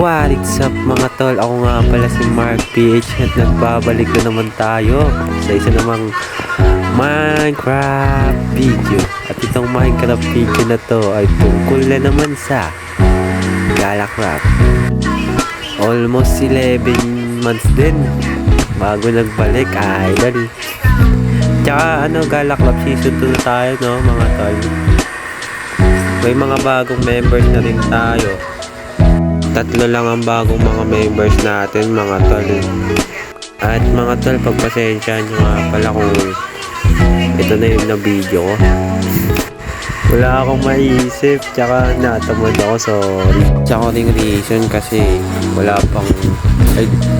What's up mga tol? Ako nga pala si Mark PH at nagbabalik na naman tayo sa isa namang Minecraft video. At itong Minecraft video na to ay tungkol na naman sa Galacraft. Almost 11 months din bago nagbalik, idol. Tsaka Galacraft season 2 na tayo, no mga tol. May mga bagong members na rin tayo. Tatlo lang ang bagong mga members natin, mga tol. At mga tol, pagpasensya nyo nga pala kung ito na yung na-video ko. Wala akong maisip, tsaka natamad ako, sorry. Tsaka ring reason kasi wala pang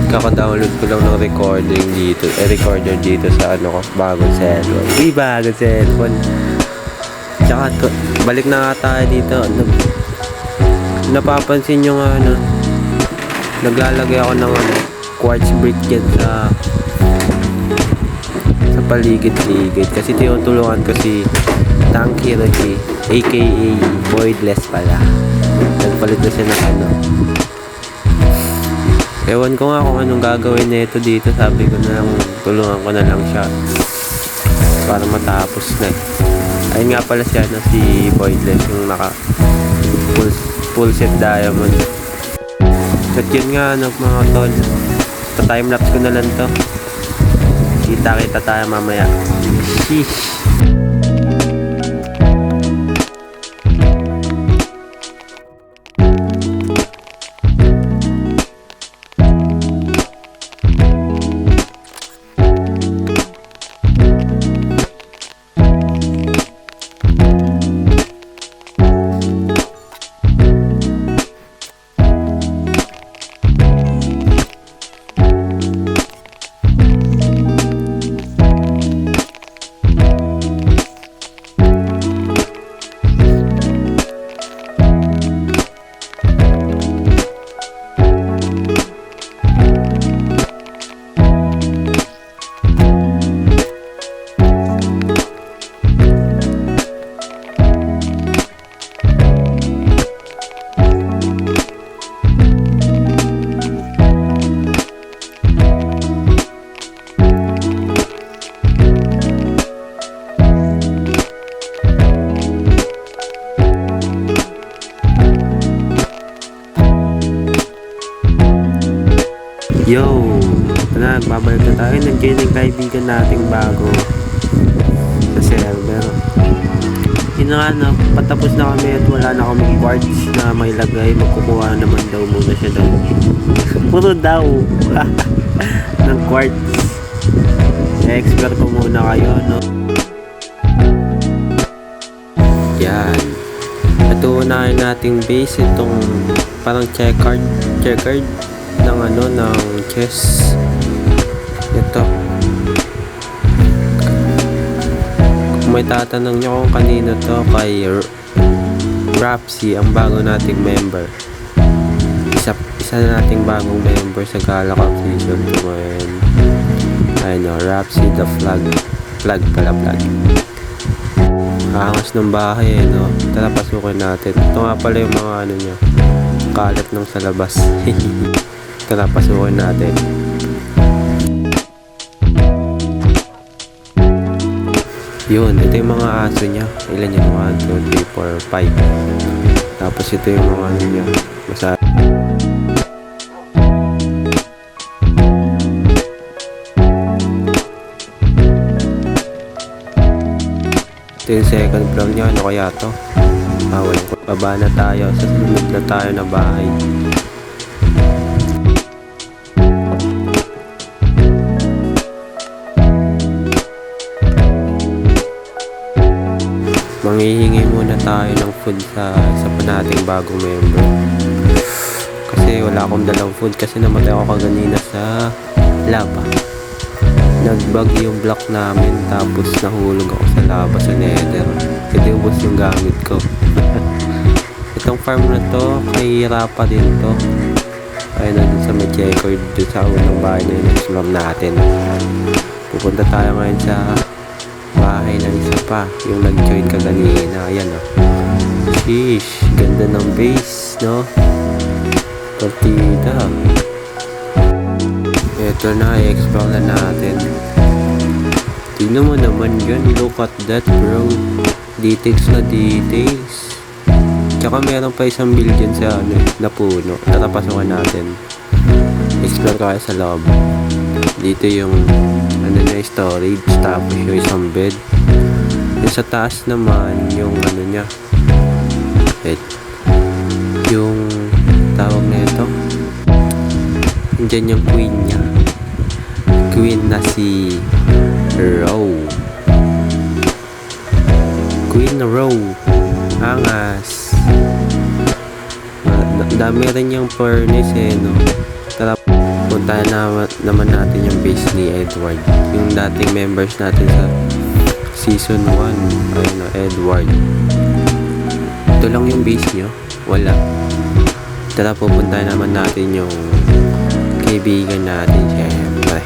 kaka-download ko lang ng recording dito, recorder dito sa bagong cellphone. Bagong cellphone. Tsaka balik na nga tayo dito. Napapansin nyo nga naglalagay ako ng quartz brick dyan sa paligid-ligid kasi tinutulungan ko si Tank Hero G, aka Voidless pala. Nagpalit na siya ng ewan ko nga kung anong gagawin nito dito. Sabi ko na lang tulungan ko na lang siya para matapos na. Ayun nga pala siya si Voidless, yung naka full set diamond. At yun nga mga tol, pa-timelapse ko na lang to. Kita tayo mamaya. Sheesh. Yo, babalik na tayo. Nandiyan yung kaibigan nating bago sa server. Yun nga, patapos na kami at wala na kami quartz na may lagay. Magkukuha naman daw muna siya daw. Puro daw ng quartz. I-expert ko muna kayo, no? Yan. Ito unahin nating base. Itong parang checkered ng chest. Ito, kung may tatanong nyo kung kanino to, kay Rapsy, ang bago nating member. Isa na nating bagong member sa Galacraft season 2 ngayon. Ayun, Rapsy the flag pala. Angas ng bahay, no? Tara, pasukin natin. Ito nga pala yung mga niya, kalat ng sa labas. Tara, pasukin natin. Yun, ito yung mga aso niya. Ilan yung 1, 2, 3, 4, 5. Tapos ito yung mga niya. Ito yung second floor niya. Ano kaya to? Wala. Baba na tayo. Sa sunod na tayo na bahay. Manghihingi muna tayo ng food sa pa nating bagong member. Kasi wala akong dalang food kasi namatay ako kaganina sa lava. Nagbag yung block namin tapos nahulog ako sa lava sa nether. Kasi ubos yung gamit ko. Itong farm na to, kay Rapa din to. Ayun na dun sa may checkered dun sa unang bahay na in-explore natin. Pupunta tayo ngayon sa bahay ng isa pa, yung nag-join ka kanina. Ayan, sheesh, ganda ng base, no? Partida. Ito na, i-explore na natin. Tingnan mo naman yan. Look at that, bro. Details na details. Tsaka meron pa isang building sa na puno. Tara, pasukan natin. Explore kaya sa loob. Dito yung na storage. Tapos yung isang bed. Yung sa taas naman, yung niya. Yung tawag na ito. Diyan yung queen niya. Queen na si Row. Queen Row. Angas. Dami rin yung furnace no. Tara, puntahan naman natin yung base ni Edward. Yung dating members natin sa season 1. Ayun na, Edward. Ito lang yung base nyo. Wala. Tara, pupuntahan naman natin yung kaibigan natin, syempre.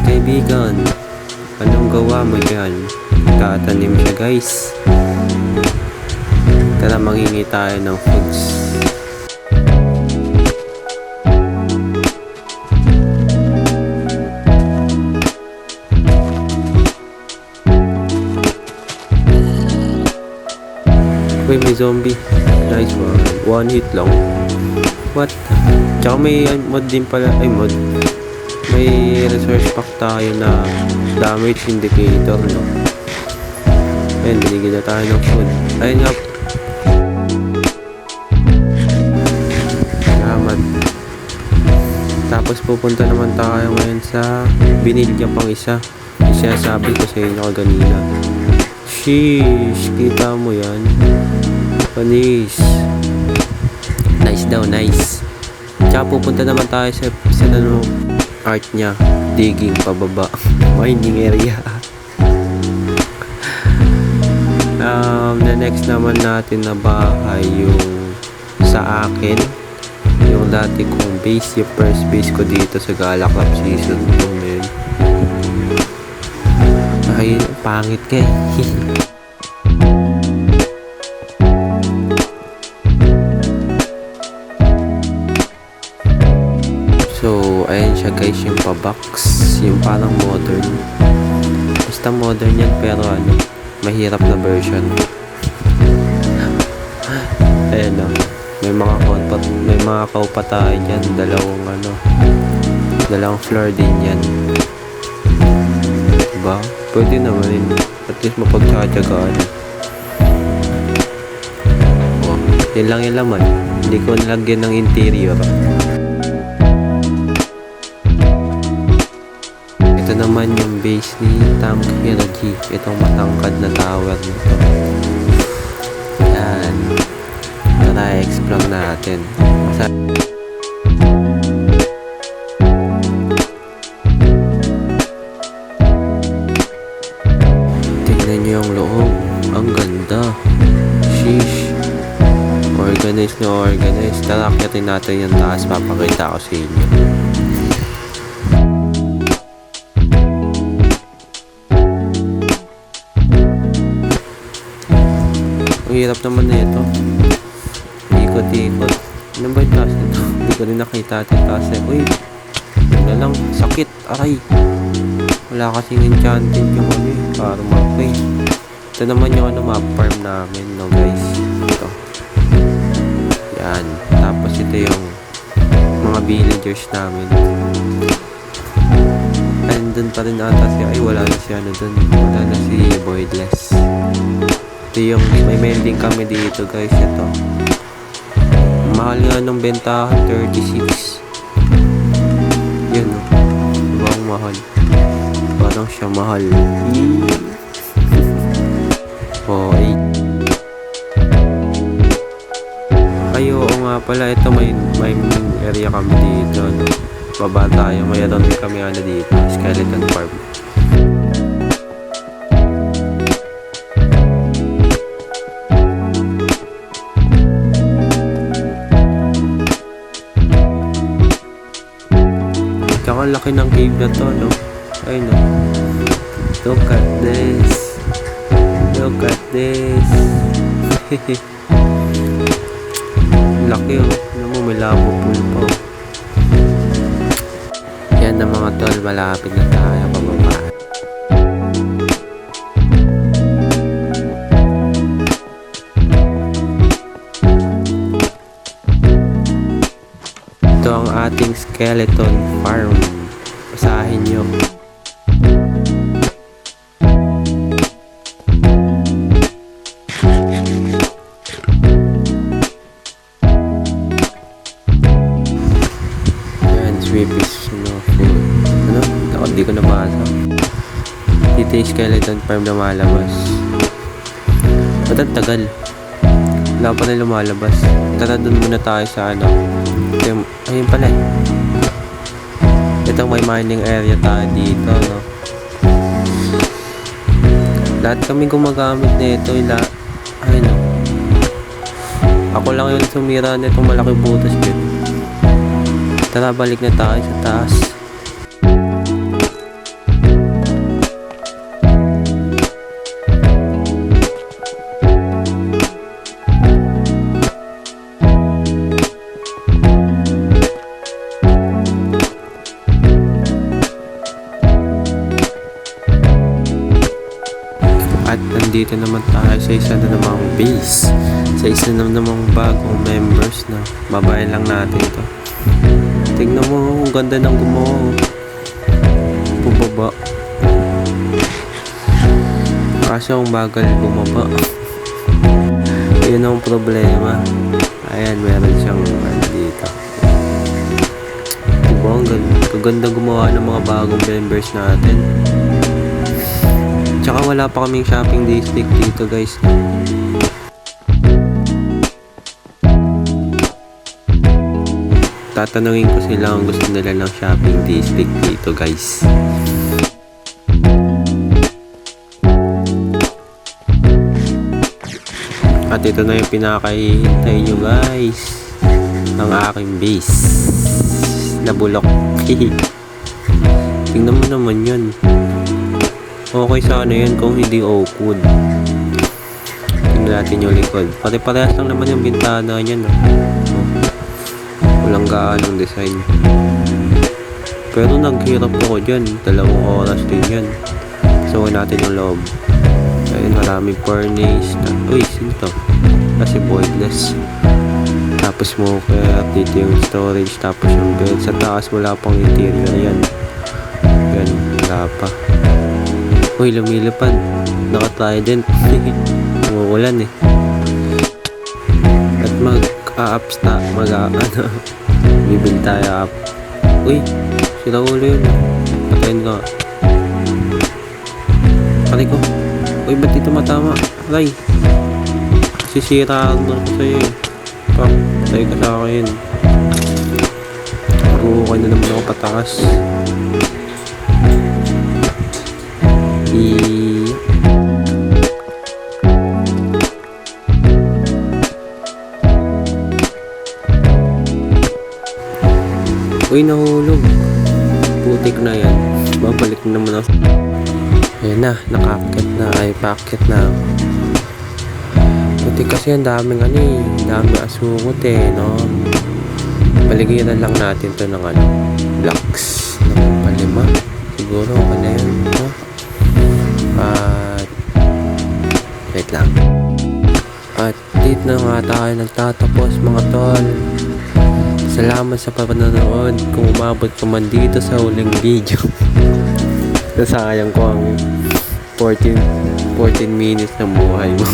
Kaibigan, anong gawa mo dyan? Tatanim siya, guys. Tara, mangingi tayo ng foods. Uy, may zombie. Nice one. One hit lang. What? Tsaka may mod din pala. Ay, mod. May resource pack tayo na damage indicator, no? Ayun, binigyan na tayo ng food. Ayun nga. Salamat. Tapos pupunta naman tayo ngayon sa binilya pang isa. Yung sinasabi ko sa inyo kaganina. Sheesh, kita mo yan. Panis. Nice daw, nice. Tsaka pupunta naman tayo sa art niya. Digging pababa. Mining area. The next naman natin na bahay yung sa akin. Yung dati kong base. Yung first base ko dito sa Galacrap Season 2 ngayon. Ay, pangit kay. So, ayan siya guys, yung pa-box. Yung parang modern. Basta modern yan, pero mahirap na version. Ayan o. May mga kaupa tayo dyan. Dalawang floor din yan. Diba? Pwede naman yun. At least mapagtsatsagaan. Oh, yun lang yung laman. Hindi ko nalagyan ng interior. Ito naman yung base ni Tank Hero G. Itong matangkad na tower nito. Yan. Tara, explore natin. Tingnan nyo yung loob. Ang ganda. Sheesh. Organize na organize. Tara, akyatin natin yung taas. Papakita ko sa inyo. Ang hirap naman na ito. Ikot-ikot. Ano ba yung taas nito? Hindi ko rin nakita yung taas na. Uy! Wala lang. Sakit. Aray! Wala kasing enchanted yung para mapay. Ito naman yung map farm namin, no guys. Ito. Yan. Tapos ito yung mga villagers namin. Andun pa rin ata siya. Ay, wala na siya dun. Wala na si Voidless. Ito yung may mending kami dito guys. Ito mahal nga nung bentahan, 36. Yan o. Diba ang mahal? Parang siya mahal. Oh, 8. Ay, oo nga pala. Ito may area kami dito, no? Baba tayo. Mayroon din kami dito. Skeleton farm. Ang laki ng cave na to, no? Ay, no? Look at this. Look at this. laki oh. Ano mo, may labo pool pa oh. Yan na mga tol, malapit na tayo pababa. Ito ang ating skeleton farm. Basahin nyo. Sweepies, food. Ano? Ako, di ko nabasa. Dito yung skeleton farm na malabas. Ba't ang tagal? Wala pa na lumalabas. Tara dun muna tayo sa ano. Ayun pala eh. Itong may mining area tayo dito, no? Lahat kami gumagamit nito. Ayun no. Ako lang yung sumira nitong malaki butas dito. Tara, balik na tayo sa taas. At nandito naman tayo sa isa na namang base. Sa isa na namang bagong members na babayan lang natin ito. Tingnan mo, ang ganda ng gumawa. Bumaba. Kasi ang bagal bumaba. Yun ang problema. Ayan, meron siyang dito. Diba, ang ganda gumawa ng mga bagong members natin. Tsaka wala pa kaming shopping district dito guys. Tatanungin ko sila kung gusto nila ng shopping district dito guys. At ito na yung pinakahihintay nyo guys, ang aking base na bulok. Tingnan mo naman yun. Okay sana yun kung hindi awkward. Tingnan natin yung likod. Pare-parehas lang naman yung bintana niyan, no? Walang gaanong design. Pero naghirap ako dyan. 2 oras din yan. So natin yung loob. Ayun, maraming furnace. Uy, sino to? Kasi voidless. Tapos smoker. Dito yung storage. Tapos yung bed. Sa taas wala pang interior yan. Yan, wala pa. Uy, lumilipad. Naka-trident. Umuulan eh. At bibili tayo up. Uy, sila ulo yun. Patayin ka. Pari ko. Uy, ba't dito matama? Aray. Sisiraan mo ako sa'yo eh. Patay ka sa akin. Bukay na naman ako pataas. Uy, nahulog. Putik na yan. Babalik na naman ako. Ayan na, nakakit na. Ay, pakit na. Putik kasi ang daming daming asungot eh, no? Paligiran lang natin to ng blocks. Ng palima. Siguro okay na yun, no? Wait lang. At dito na nga tayo nagtatapos mga tol. Salamat sa panonood. Kung umabot ka man dito sa huling video. Nasayang ko ang 14 minutes ng buhay mo.